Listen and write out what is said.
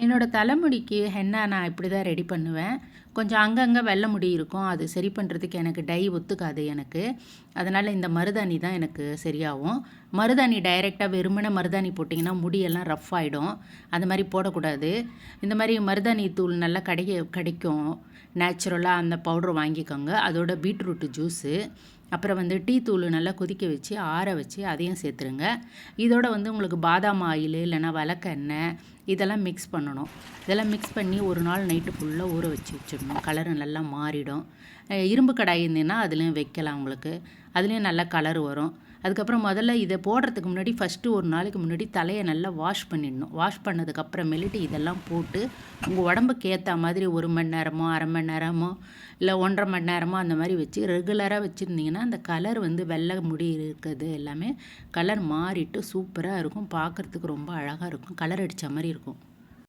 என்னோட தலைமுடிக்கு ஹென்னா நான் இப்படி தான் ரெடி பண்ணுவேன். கொஞ்சம் அங்கங்க வெள்ள முடி இருக்கும். அது சரி பண்ணுறதுக்கு எனக்கு டை ஒத்துக்காது எனக்கு. அதனால் இந்த மருதாணி தான் எனக்கு சரியாகும். மருதாணி டைரெக்ட்டா வெறுமனே மருதாணி போட்டிங்கன்னா முடியெல்லாம் ரஃப் ஆயிடும். அந்த மாரி போடக்கூடாது. இந்த மாரி மருதாணி தூள் நல்லா கிடைக்கும். நேச்சுரலா அந்த பவுடர் வாங்கிக்கோங்க. அதோட பீட்ரூட் ஜூஸு, அப்புறம் வந்து டீ தூள் நல்லா கொதிக்க வச்சு, ஆற வச்சு அதையும் சேர்த்துருங்க. இதோட வந்து உங்களுக்கு பாதாம் ஆயிலு இல்லைன்னா விளக்கெண்ணெய் இதெல்லாம் மிக்ஸ் பண்ணணும். இதெல்லாம் மிக்ஸ் பண்ணி ஒரு நாள் நைட்டு ஃபுல்லாக ஊற வச்சிடணும். கலரு நல்லா மாறிடும். இரும்பு கடாய் இருந்ததுன்னா அதுலேயும் வைக்கலாம் உங்களுக்கு. அதுலேயும் நல்லா கலர் வரும். அதுக்கப்புறம் முதல்ல இதை போடுறதுக்கு முன்னாடி ஃபஸ்ட்டு ஒரு நாளைக்கு முன்னாடி தலையை நல்லா வாஷ் பண்ணிடணும். வாஷ் பண்ணதுக்கப்புறமேலிட்டு இதெல்லாம் போட்டு உங்கள் உடம்புக்கு ஏற்ற மாதிரி 1 மணி நேரமோ, அரை மணி நேரமோ, இல்லை 1.5 மணி நேரமோ அந்த மாதிரி வச்சு ரெகுலராக வச்சுருந்தீங்கன்னா அந்த கலர் வந்து வெள்ளை முடி இருக்கிறது எல்லாமே கலர் மாறிட்டு சூப்பராக இருக்கும். பார்க்குறதுக்கு ரொம்ப அழகாக இருக்கும். கலர் அடித்த மாதிரி இருக்கும்.